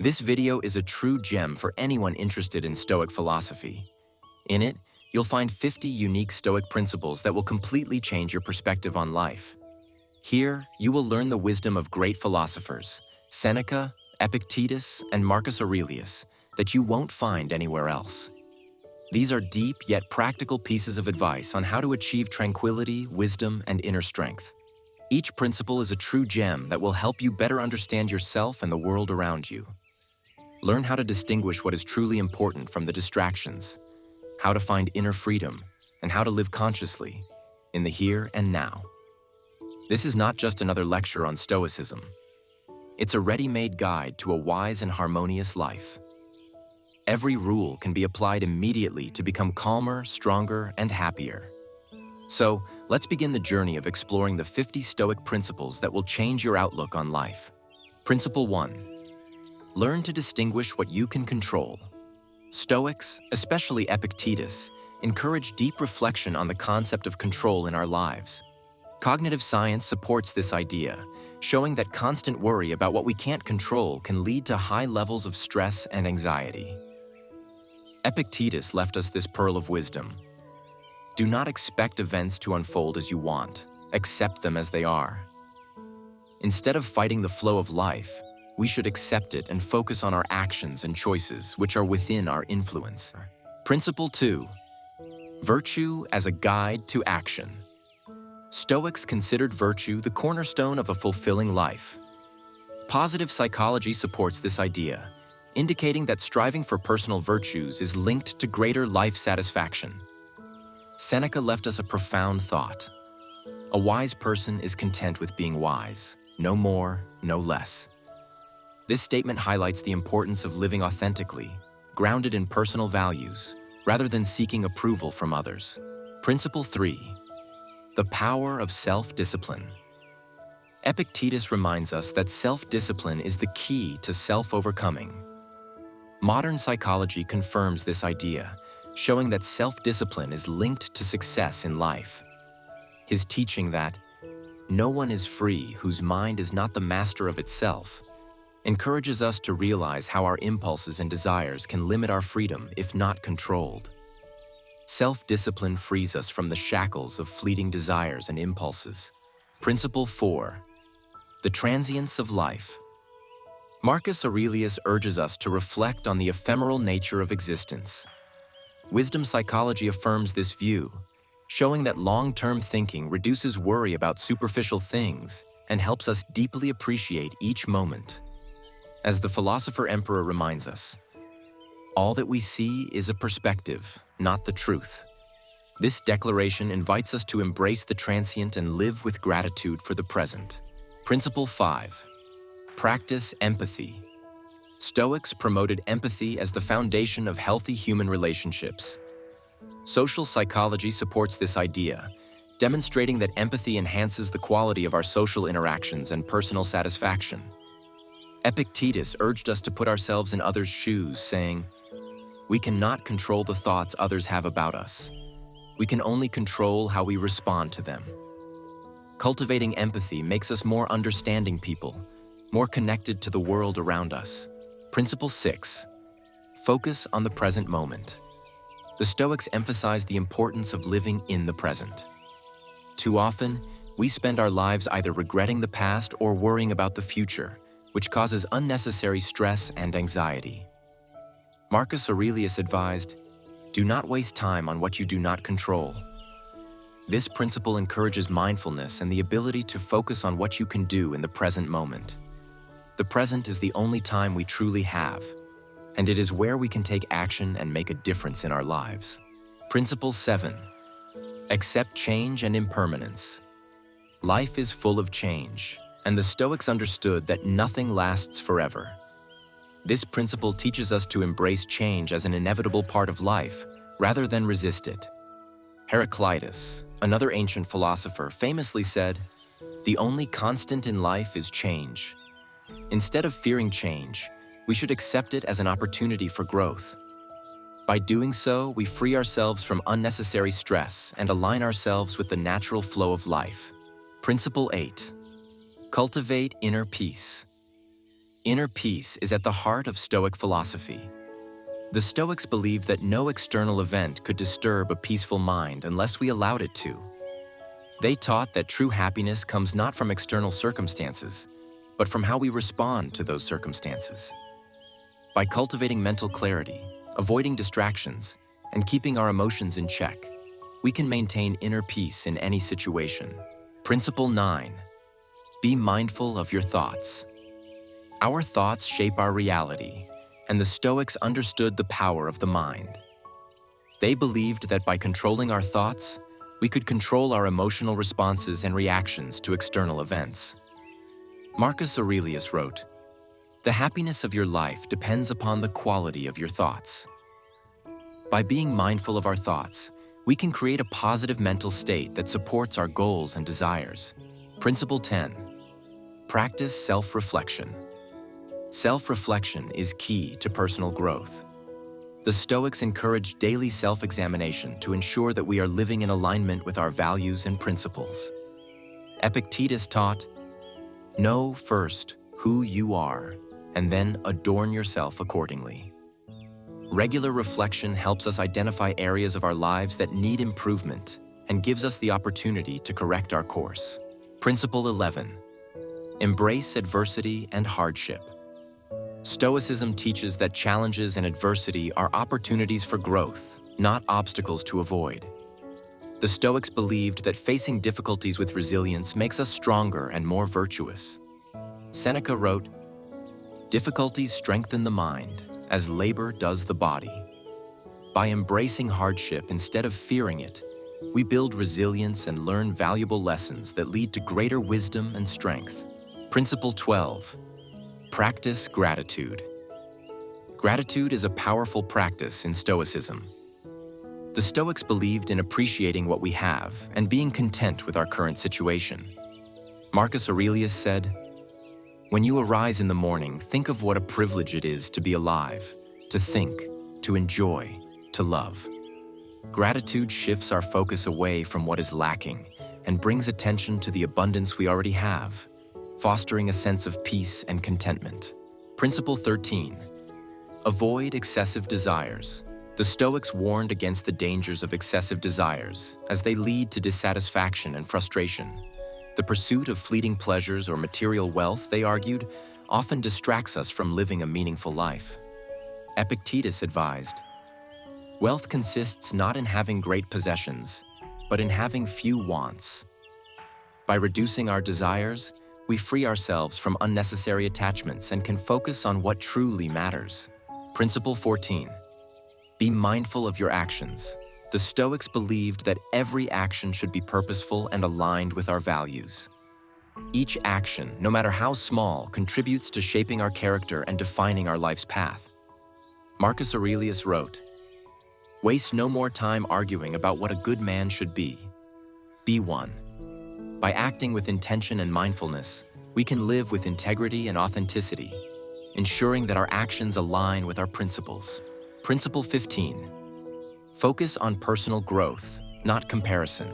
This video is a true gem for anyone interested in Stoic philosophy. In it, you'll find 50 unique Stoic principles that will completely change your perspective on life. Here, you will learn the wisdom of great philosophers, Seneca, Epictetus, and Marcus Aurelius, that you won't find anywhere else. These are deep yet practical pieces of advice on how to achieve tranquility, wisdom, and inner strength. Each principle is a true gem that will help you better understand yourself and the world around you. Learn how to distinguish what is truly important from the distractions, how to find inner freedom, and how to live consciously, in the here and now. This is not just another lecture on Stoicism. It's a ready-made guide to a wise and harmonious life. Every rule can be applied immediately to become calmer, stronger, and happier. So, let's begin the journey of exploring the 50 Stoic principles that will change your outlook on life. Principle 1. Learn to distinguish what you can control. Stoics, especially Epictetus, encourage deep reflection on the concept of control in our lives. Cognitive science supports this idea, showing that constant worry about what we can't control can lead to high levels of stress and anxiety. Epictetus left us this pearl of wisdom. Do not expect events to unfold as you want. Accept them as they are. Instead of fighting the flow of life, we should accept it and focus on our actions and choices, which are within our influence. Principle 2. Virtue as a guide to action. Stoics considered virtue the cornerstone of a fulfilling life. Positive psychology supports this idea, indicating that striving for personal virtues is linked to greater life satisfaction. Seneca left us a profound thought. A wise person is content with being wise, no more, no less. This statement highlights the importance of living authentically, grounded in personal values, rather than seeking approval from others. Principle 3. The power of self-discipline. Epictetus reminds us that self-discipline is the key to self-overcoming. Modern psychology confirms this idea, showing that self-discipline is linked to success in life. His teaching that no one is free whose mind is not the master of itself encourages us to realize how our impulses and desires can limit our freedom if not controlled. Self-discipline frees us from the shackles of fleeting desires and impulses. Principle 4. The transience of life. Marcus Aurelius urges us to reflect on the ephemeral nature of existence. Wisdom psychology affirms this view, showing that long-term thinking reduces worry about superficial things and helps us deeply appreciate each moment. As the philosopher-emperor reminds us, all that we see is a perspective, not the truth. This declaration invites us to embrace the transient and live with gratitude for the present. Principle 5. Practice empathy. Stoics promoted empathy as the foundation of healthy human relationships. Social psychology supports this idea, demonstrating that empathy enhances the quality of our social interactions and personal satisfaction. Epictetus urged us to put ourselves in others' shoes, saying, "We cannot control the thoughts others have about us. We can only control how we respond to them." Cultivating empathy makes us more understanding people, more connected to the world around us. Principle 6. Focus on the present moment. The Stoics emphasize the importance of living in the present. Too often, we spend our lives either regretting the past or worrying about the future, which causes unnecessary stress and anxiety. Marcus Aurelius advised, "Do not waste time on what you do not control." This principle encourages mindfulness and the ability to focus on what you can do in the present moment. The present is the only time we truly have, and it is where we can take action and make a difference in our lives. Principle 7. Accept change and impermanence. Life is full of change, and the Stoics understood that nothing lasts forever. This principle teaches us to embrace change as an inevitable part of life, rather than resist it. Heraclitus, another ancient philosopher, famously said, "The only constant in life is change." Instead of fearing change, we should accept it as an opportunity for growth. By doing so, we free ourselves from unnecessary stress and align ourselves with the natural flow of life. Principle 8. Cultivate inner peace. Inner peace is at the heart of Stoic philosophy. The Stoics believed that no external event could disturb a peaceful mind unless we allowed it to. They taught that true happiness comes not from external circumstances, but from how we respond to those circumstances. By cultivating mental clarity, avoiding distractions, and keeping our emotions in check, we can maintain inner peace in any situation. Principle 9. Be mindful of your thoughts. Our thoughts shape our reality, and the Stoics understood the power of the mind. They believed that by controlling our thoughts, we could control our emotional responses and reactions to external events. Marcus Aurelius wrote, "The happiness of your life depends upon the quality of your thoughts." By being mindful of our thoughts, we can create a positive mental state that supports our goals and desires. Principle 10. Practice self-reflection. Self-reflection is key to personal growth. The Stoics encourage daily self-examination to ensure that we are living in alignment with our values and principles. Epictetus taught, "Know first who you are, and then adorn yourself accordingly." Regular reflection helps us identify areas of our lives that need improvement and gives us the opportunity to correct our course. Principle 11. Embrace adversity and hardship. Stoicism teaches that challenges and adversity are opportunities for growth, not obstacles to avoid. The Stoics believed that facing difficulties with resilience makes us stronger and more virtuous. Seneca wrote, "Difficulties strengthen the mind, as labor does the body." By embracing hardship instead of fearing it, we build resilience and learn valuable lessons that lead to greater wisdom and strength. Principle 12. Practice gratitude. Gratitude is a powerful practice in Stoicism. The Stoics believed in appreciating what we have and being content with our current situation. Marcus Aurelius said, "When you arise in the morning, think of what a privilege it is to be alive, to think, to enjoy, to love." Gratitude shifts our focus away from what is lacking and brings attention to the abundance we already have, fostering a sense of peace and contentment. Principle 13. Avoid excessive desires. The Stoics warned against the dangers of excessive desires, as they lead to dissatisfaction and frustration. The pursuit of fleeting pleasures or material wealth, they argued, often distracts us from living a meaningful life. Epictetus advised, "Wealth consists not in having great possessions, but in having few wants." By reducing our desires, we free ourselves from unnecessary attachments and can focus on what truly matters. Principle 14. Be mindful of your actions. The Stoics believed that every action should be purposeful and aligned with our values. Each action, no matter how small, contributes to shaping our character and defining our life's path. Marcus Aurelius wrote, "Waste no more time arguing about what a good man should be. Be one." By acting with intention and mindfulness, we can live with integrity and authenticity, ensuring that our actions align with our principles. Principle 15. Focus on personal growth, not comparison.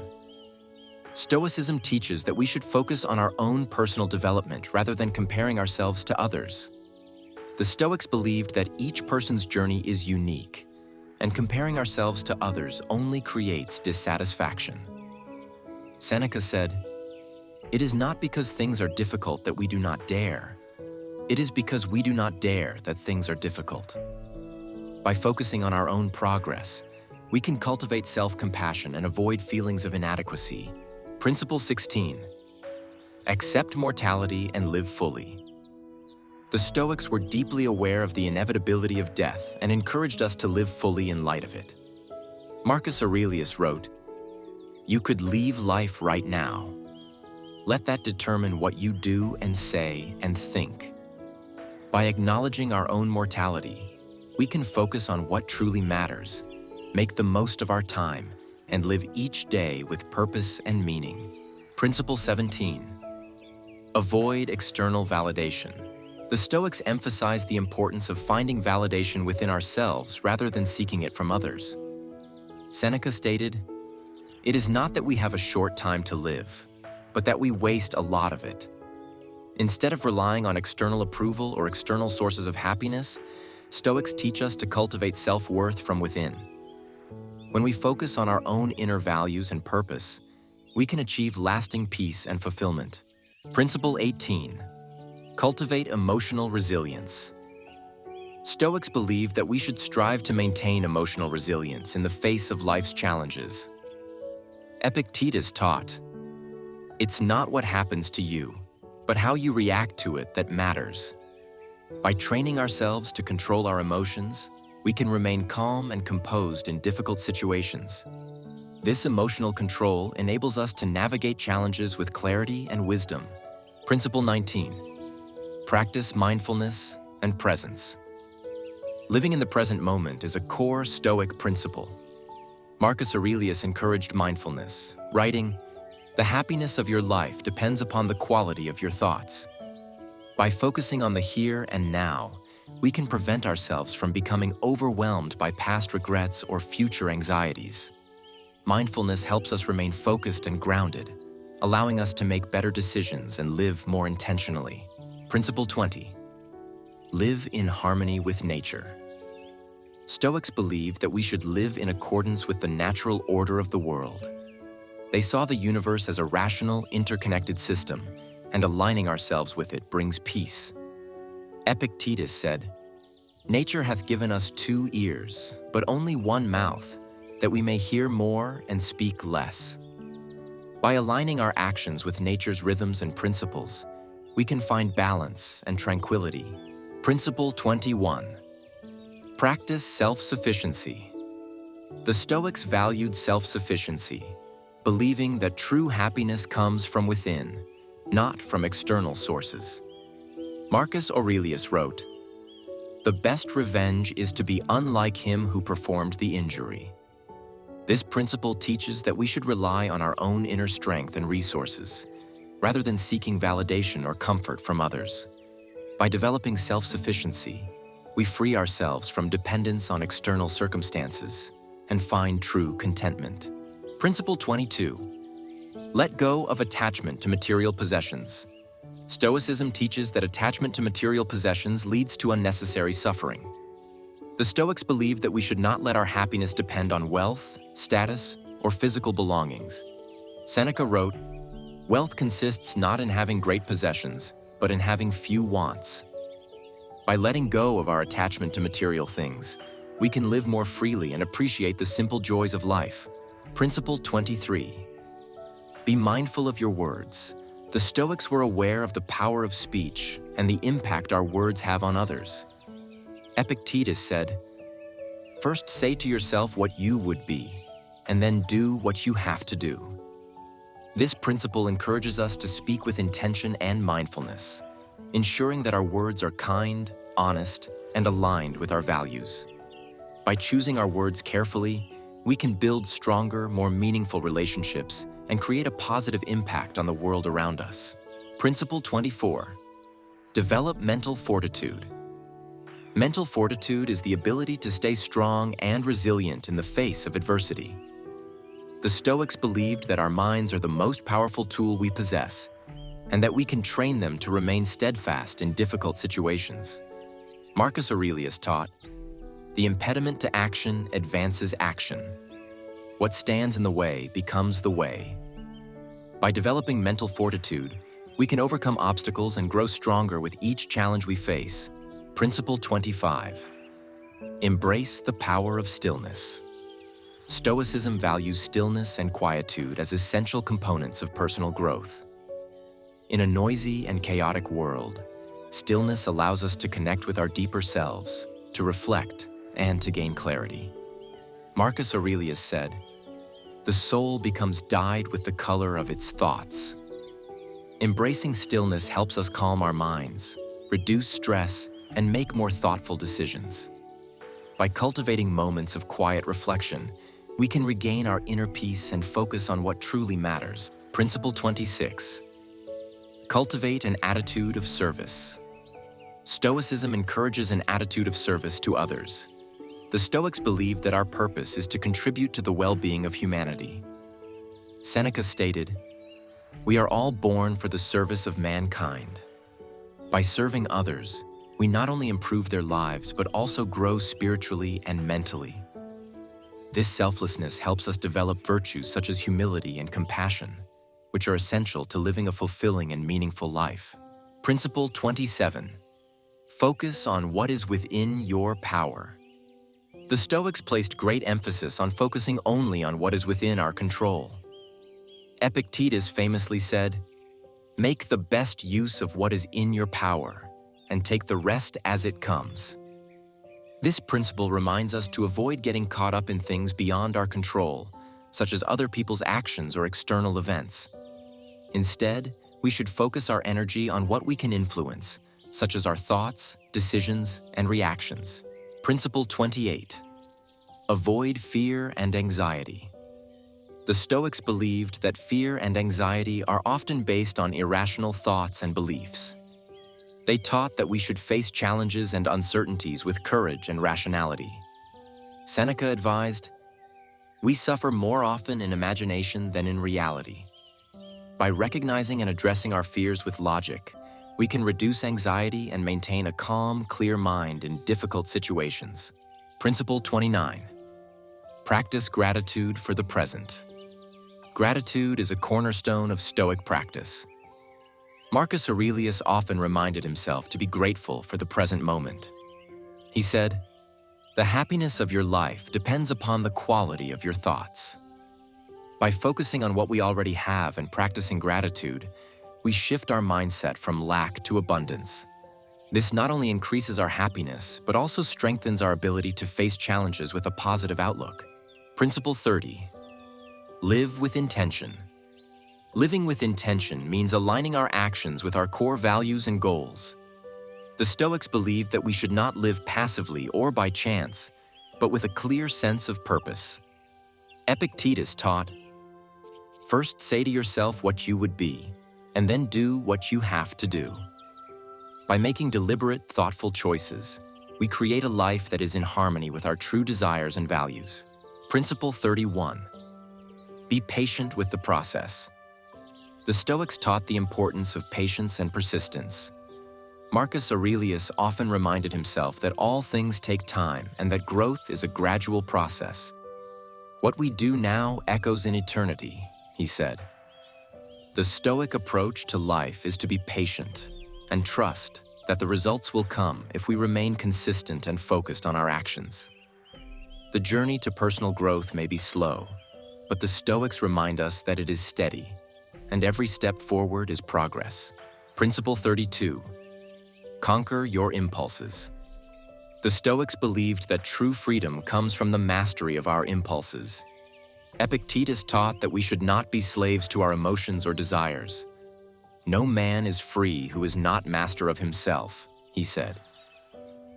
Stoicism teaches that we should focus on our own personal development rather than comparing ourselves to others. The Stoics believed that each person's journey is unique, and comparing ourselves to others only creates dissatisfaction. Seneca said, "It is not because things are difficult that we do not dare. It is because we do not dare that things are difficult." By focusing on our own progress, we can cultivate self-compassion and avoid feelings of inadequacy. Principle 16. Accept mortality and live fully. The Stoics were deeply aware of the inevitability of death and encouraged us to live fully in light of it. Marcus Aurelius wrote, "You could leave life right now. Let that determine what you do and say and think." By acknowledging our own mortality, we can focus on what truly matters, make the most of our time, and live each day with purpose and meaning. Principle 17. Avoid external validation. The Stoics emphasize the importance of finding validation within ourselves rather than seeking it from others. Seneca stated, "It is not that we have a short time to live, but that we waste a lot of it." Instead of relying on external approval or external sources of happiness, Stoics teach us to cultivate self-worth from within. When we focus on our own inner values and purpose, we can achieve lasting peace and fulfillment. Principle 18. Cultivate emotional resilience. Stoics believe that we should strive to maintain emotional resilience in the face of life's challenges. Epictetus taught, "It's not what happens to you, but how you react to it that matters." By training ourselves to control our emotions, we can remain calm and composed in difficult situations. This emotional control enables us to navigate challenges with clarity and wisdom. Principle 19. Practice mindfulness and presence. Living in the present moment is a core Stoic principle. Marcus Aurelius encouraged mindfulness, writing, "The happiness of your life depends upon the quality of your thoughts." By focusing on the here and now, we can prevent ourselves from becoming overwhelmed by past regrets or future anxieties. Mindfulness helps us remain focused and grounded, allowing us to make better decisions and live more intentionally. Principle 20. Live in harmony with nature. Stoics believe that we should live in accordance with the natural order of the world. They saw the universe as a rational, interconnected system, and aligning ourselves with it brings peace. Epictetus said, "Nature hath given us 2 ears, but only 1 mouth, that we may hear more and speak less." By aligning our actions with nature's rhythms and principles, we can find balance and tranquility. Principle 21. Practice self-sufficiency. The Stoics valued self-sufficiency, believing that true happiness comes from within, not from external sources. Marcus Aurelius wrote, "The best revenge is to be unlike him who performed the injury." This principle teaches that we should rely on our own inner strength and resources, rather than seeking validation or comfort from others. By developing self-sufficiency, we free ourselves from dependence on external circumstances and find true contentment. Principle 22. Let go of attachment to material possessions. Stoicism teaches that attachment to material possessions leads to unnecessary suffering. The Stoics believe that we should not let our happiness depend on wealth, status, or physical belongings. Seneca wrote, "Wealth consists not in having great possessions, but in having few wants." By letting go of our attachment to material things, we can live more freely and appreciate the simple joys of life. Principle 23. Be mindful of your words. The Stoics were aware of the power of speech and the impact our words have on others. Epictetus said, "First say to yourself what you would be, and then do what you have to do." This principle encourages us to speak with intention and mindfulness, ensuring that our words are kind, honest, and aligned with our values. By choosing our words carefully, we can build stronger, more meaningful relationships and create a positive impact on the world around us. Principle 24. Develop mental fortitude. Mental fortitude is the ability to stay strong and resilient in the face of adversity. The Stoics believed that our minds are the most powerful tool we possess, and that we can train them to remain steadfast in difficult situations. Marcus Aurelius taught, "The impediment to action advances action. What stands in the way becomes the way." By developing mental fortitude, we can overcome obstacles and grow stronger with each challenge we face. Principle 25. Embrace the power of stillness. Stoicism values stillness and quietude as essential components of personal growth. In a noisy and chaotic world, stillness allows us to connect with our deeper selves, to reflect, and to gain clarity. Marcus Aurelius said, "The soul becomes dyed with the color of its thoughts." Embracing stillness helps us calm our minds, reduce stress, and make more thoughtful decisions. By cultivating moments of quiet reflection, we can regain our inner peace and focus on what truly matters. Principle 26. Cultivate an attitude of service. Stoicism encourages an attitude of service to others. The Stoics believe that our purpose is to contribute to the well-being of humanity. Seneca stated, "We are all born for the service of mankind, By serving others, we not only improve their lives, but also grow spiritually and mentally. This selflessness helps us develop virtues such as humility and compassion, which are essential to living a fulfilling and meaningful life. Principle 27. Focus on what is within your power. The Stoics placed great emphasis on focusing only on what is within our control. Epictetus famously said, "Make the best use of what is in your power, and take the rest as it comes." This principle reminds us to avoid getting caught up in things beyond our control, such as other people's actions or external events. Instead, we should focus our energy on what we can influence, such as our thoughts, decisions, and reactions. Principle 28. Avoid fear and anxiety. The Stoics believed that fear and anxiety are often based on irrational thoughts and beliefs. They taught that we should face challenges and uncertainties with courage and rationality. Seneca advised, "We suffer more often in imagination than in reality." By recognizing and addressing our fears with logic, we can reduce anxiety and maintain a calm, clear mind in difficult situations. Principle 29. Practice gratitude for the present. Gratitude is a cornerstone of Stoic practice. Marcus Aurelius often reminded himself to be grateful for the present moment. He said, "The happiness of your life depends upon the quality of your thoughts." By focusing on what we already have and practicing gratitude, we shift our mindset from lack to abundance. This not only increases our happiness, but also strengthens our ability to face challenges with a positive outlook. Principle 30. Live with intention. Living with intention means aligning our actions with our core values and goals. The Stoics believed that we should not live passively or by chance, but with a clear sense of purpose. Epictetus taught, "First say to yourself what you would be, and then do what you have to do." By making deliberate, thoughtful choices, we create a life that is in harmony with our true desires and values. Principle 31. Be patient with the process. The Stoics taught the importance of patience and persistence. Marcus Aurelius often reminded himself that all things take time and that growth is a gradual process. "What we do now echoes in eternity," he said. The Stoic approach to life is to be patient and trust that the results will come if we remain consistent and focused on our actions. The journey to personal growth may be slow, but the Stoics remind us that it is steady, and every step forward is progress. Principle 32. Conquer your impulses. The Stoics believed that true freedom comes from the mastery of our impulses. Epictetus taught that we should not be slaves to our emotions or desires. "No man is free who is not master of himself," he said.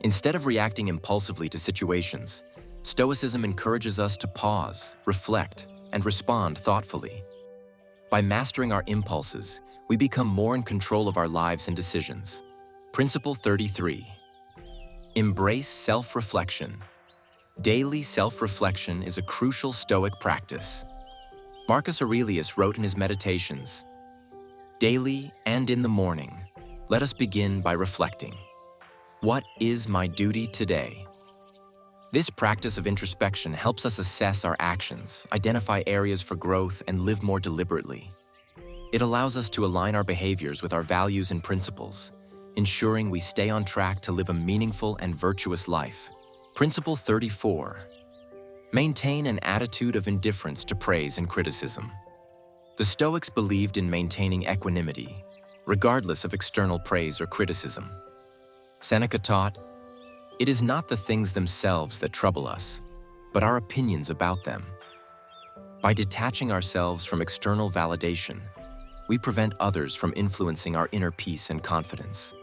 Instead of reacting impulsively to situations, Stoicism encourages us to pause, reflect, and respond thoughtfully. By mastering our impulses, we become more in control of our lives and decisions. Principle 33. Embrace self-reflection. Daily self-reflection is a crucial Stoic practice. Marcus Aurelius wrote in his Meditations, "Daily and in the morning, let us begin by reflecting. What is my duty today?" This practice of introspection helps us assess our actions, identify areas for growth, and live more deliberately. It allows us to align our behaviors with our values and principles, ensuring we stay on track to live a meaningful and virtuous life. Principle 34. Maintain an attitude of indifference to praise and criticism. The Stoics believed in maintaining equanimity, regardless of external praise or criticism. Seneca taught, "It is not the things themselves that trouble us, but our opinions about them." By detaching ourselves from external validation, we prevent others from influencing our inner peace and confidence.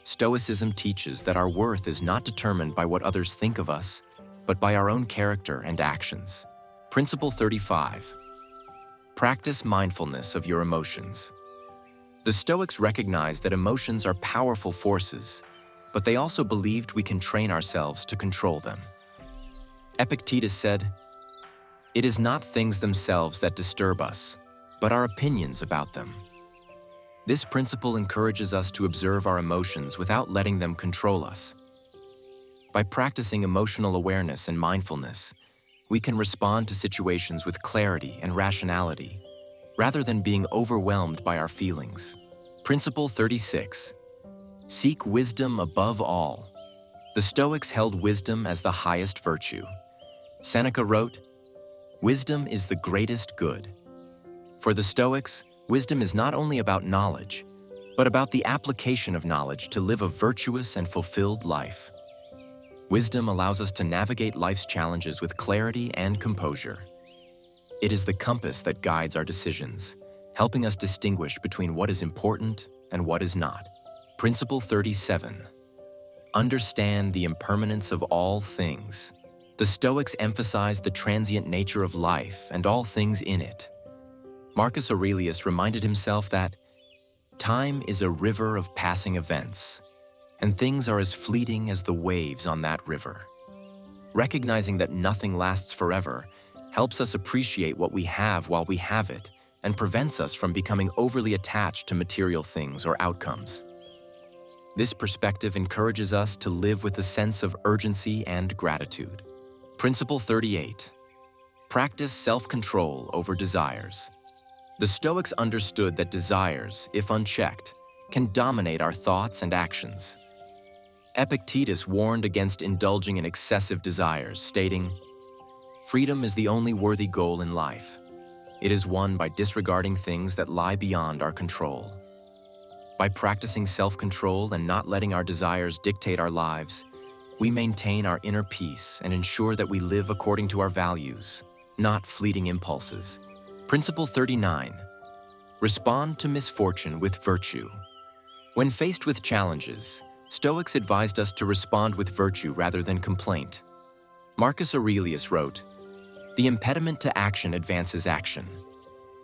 Stoicism teaches that our worth is not determined by what others think of us, but by our own character and actions. Principle 35. Practice mindfulness of your emotions. The Stoics recognized that emotions are powerful forces, but they also believed we can train ourselves to control them. Epictetus said, "It is not things themselves that disturb us, but our opinions about them." This principle encourages us to observe our emotions without letting them control us. By practicing emotional awareness and mindfulness, we can respond to situations with clarity and rationality, rather than being overwhelmed by our feelings. Principle 36. Seek wisdom above all. The Stoics held wisdom as the highest virtue. Seneca wrote, "Wisdom is the greatest good." For the Stoics, wisdom is not only about knowledge, but about the application of knowledge to live a virtuous and fulfilled life. Wisdom allows us to navigate life's challenges with clarity and composure. It is the compass that guides our decisions, helping us distinguish between what is important and what is not. Principle 37. Understand the impermanence of all things. The Stoics emphasize the transient nature of life and all things in it. Marcus Aurelius reminded himself that time is a river of passing events, and things are as fleeting as the waves on that river. Recognizing that nothing lasts forever helps us appreciate what we have while we have it and prevents us from becoming overly attached to material things or outcomes. This perspective encourages us to live with a sense of urgency and gratitude. Principle 38. Practice self-control over desires. The Stoics understood that desires, if unchecked, can dominate our thoughts and actions. Epictetus warned against indulging in excessive desires, stating, "Freedom is the only worthy goal in life. It is won by disregarding things that lie beyond our control." By practicing self-control and not letting our desires dictate our lives, we maintain our inner peace and ensure that we live according to our values, not fleeting impulses. Principle 39. Respond to misfortune with virtue. When faced with challenges, Stoics advised us to respond with virtue rather than complaint. Marcus Aurelius wrote, "The impediment to action advances action.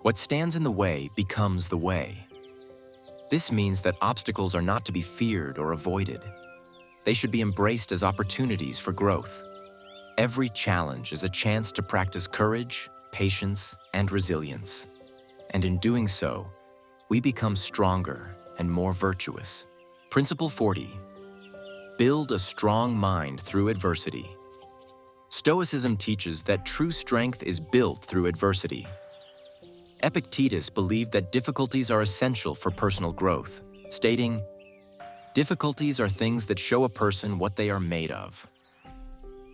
What stands in the way becomes the way." This means that obstacles are not to be feared or avoided. They should be embraced as opportunities for growth. Every challenge is a chance to practice courage, patience, and resilience. And in doing so, we become stronger and more virtuous. Principle 40. Build a strong mind through adversity. Stoicism teaches that true strength is built through adversity. Epictetus believed that difficulties are essential for personal growth, stating, "Difficulties are things that show a person what they are made of."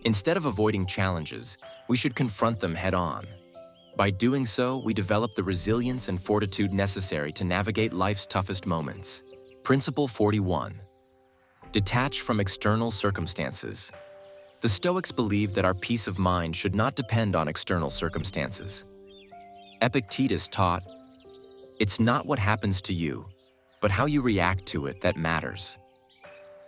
Instead of avoiding challenges, we should confront them head-on. By doing so, we develop the resilience and fortitude necessary to navigate life's toughest moments. Principle 41. Detach from external circumstances. The Stoics believed that our peace of mind should not depend on external circumstances. Epictetus taught, "It's not what happens to you, but how you react to it that matters."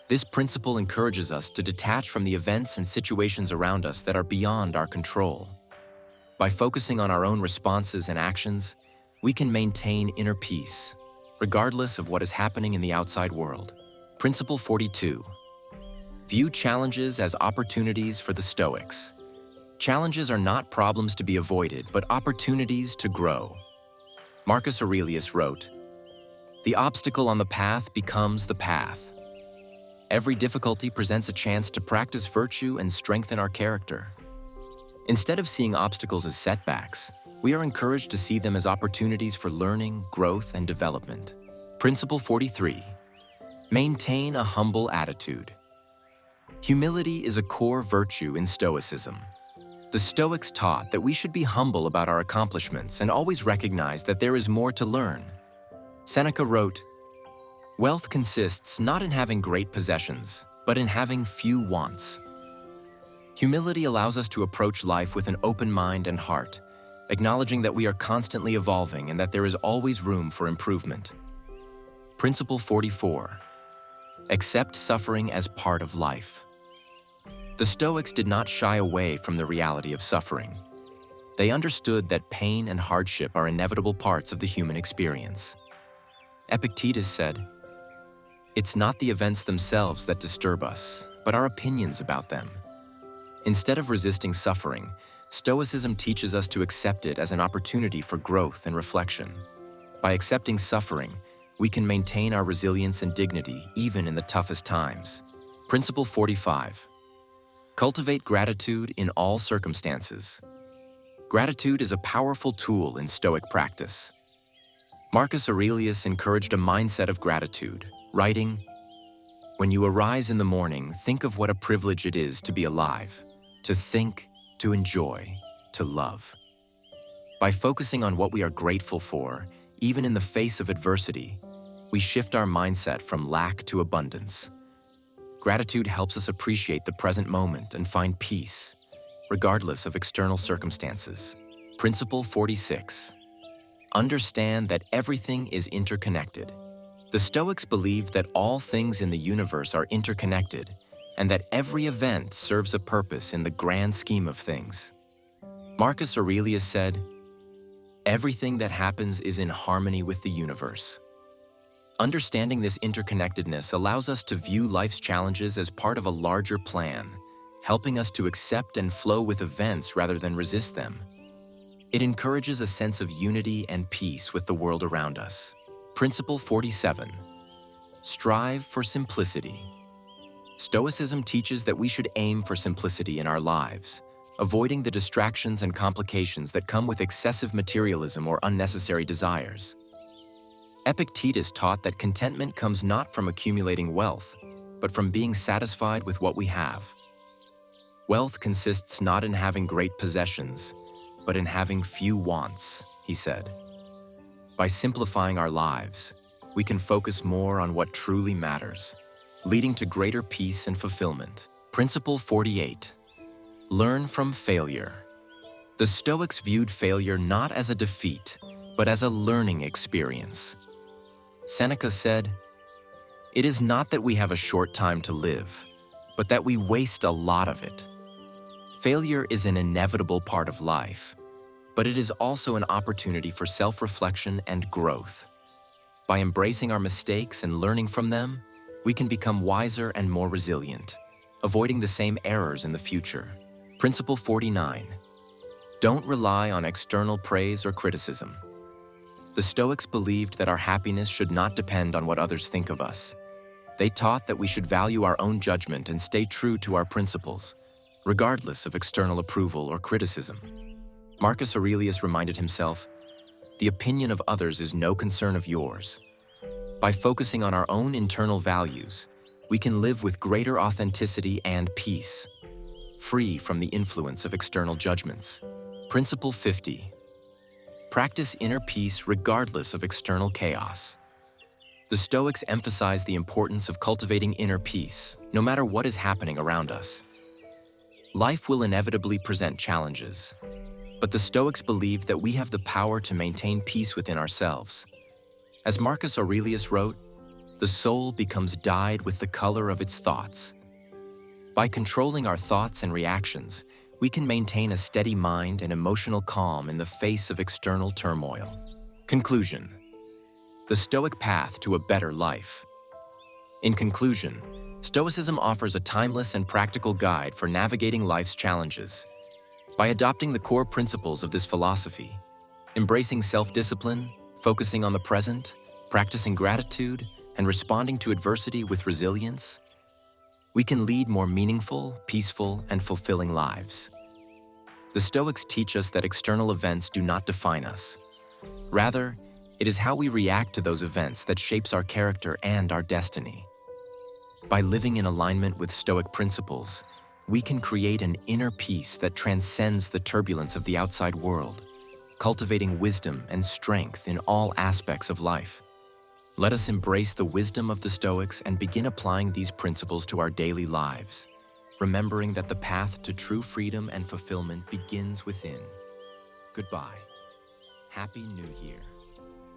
This principle encourages us to detach from the events and situations around us that are beyond our control. By focusing on our own responses and actions, we can maintain inner peace, regardless of what is happening in the outside world. Principle 42. View challenges as opportunities for the Stoics. Challenges are not problems to be avoided, but opportunities to grow. Marcus Aurelius wrote, "The obstacle on the path becomes the path." Every difficulty presents a chance to practice virtue and strengthen our character. Instead of seeing obstacles as setbacks, we are encouraged to see them as opportunities for learning, growth, and development. Principle 43. Maintain a humble attitude. Humility is a core virtue in Stoicism. The Stoics taught that we should be humble about our accomplishments and always recognize that there is more to learn. Seneca wrote, "Wealth consists not in having great possessions, but in having few wants." Humility allows us to approach life with an open mind and heart, acknowledging that we are constantly evolving and that there is always room for improvement. Principle 44. Accept suffering as part of life. The Stoics did not shy away from the reality of suffering. They understood that pain and hardship are inevitable parts of the human experience. Epictetus said, "It's not the events themselves that disturb us, but our opinions about them." Instead of resisting suffering, Stoicism teaches us to accept it as an opportunity for growth and reflection. By accepting suffering, we can maintain our resilience and dignity even in the toughest times. Principle 45. Cultivate gratitude in all circumstances. Gratitude is a powerful tool in Stoic practice. Marcus Aurelius encouraged a mindset of gratitude, writing, "When you arise in the morning, think of what a privilege it is to be alive, to think, to enjoy, to love." By focusing on what we are grateful for, even in the face of adversity, we shift our mindset from lack to abundance. Gratitude helps us appreciate the present moment and find peace, regardless of external circumstances. Principle 46. Understand that everything is interconnected. The Stoics believed that all things in the universe are interconnected and that every event serves a purpose in the grand scheme of things. Marcus Aurelius said, "Everything that happens is in harmony with the universe." Understanding this interconnectedness allows us to view life's challenges as part of a larger plan, helping us to accept and flow with events rather than resist them. It encourages a sense of unity and peace with the world around us. Principle 47. Strive for simplicity. Stoicism teaches that we should aim for simplicity in our lives, avoiding the distractions and complications that come with excessive materialism or unnecessary desires. Epictetus taught that contentment comes not from accumulating wealth, but from being satisfied with what we have. Wealth consists not in having great possessions, but in having few wants, he said. By simplifying our lives, we can focus more on what truly matters, leading to greater peace and fulfillment. Principle 48. Learn from failure. The Stoics viewed failure not as a defeat, but as a learning experience. Seneca said, "It is not that we have a short time to live, but that we waste a lot of it." Failure is an inevitable part of life, but it is also an opportunity for self-reflection and growth. By embracing our mistakes and learning from them, we can become wiser and more resilient, avoiding the same errors in the future. Principle 49. Don't rely on external praise or criticism. The Stoics believed that our happiness should not depend on what others think of us. They taught that we should value our own judgment and stay true to our principles, regardless of external approval or criticism. Marcus Aurelius reminded himself, "The opinion of others is no concern of yours." By focusing on our own internal values, we can live with greater authenticity and peace, free from the influence of external judgments. Principle 50. Practice inner peace regardless of external chaos. The Stoics emphasize the importance of cultivating inner peace, no matter what is happening around us. Life will inevitably present challenges, but the Stoics believed that we have the power to maintain peace within ourselves. As Marcus Aurelius wrote, "The soul becomes dyed with the color of its thoughts." By controlling our thoughts and reactions, we can maintain a steady mind and emotional calm in the face of external turmoil. Conclusion. The Stoic path to a better life. In conclusion, Stoicism offers a timeless and practical guide for navigating life's challenges. By adopting the core principles of this philosophy, embracing self-discipline, focusing on the present, practicing gratitude, and responding to adversity with resilience, we can lead more meaningful, peaceful, and fulfilling lives. The Stoics teach us that external events do not define us. Rather, it is how we react to those events that shapes our character and our destiny. By living in alignment with Stoic principles, we can create an inner peace that transcends the turbulence of the outside world, cultivating wisdom and strength in all aspects of life. Let us embrace the wisdom of the Stoics and begin applying these principles to our daily lives, remembering that the path to true freedom and fulfillment begins within. Goodbye. Happy New Year.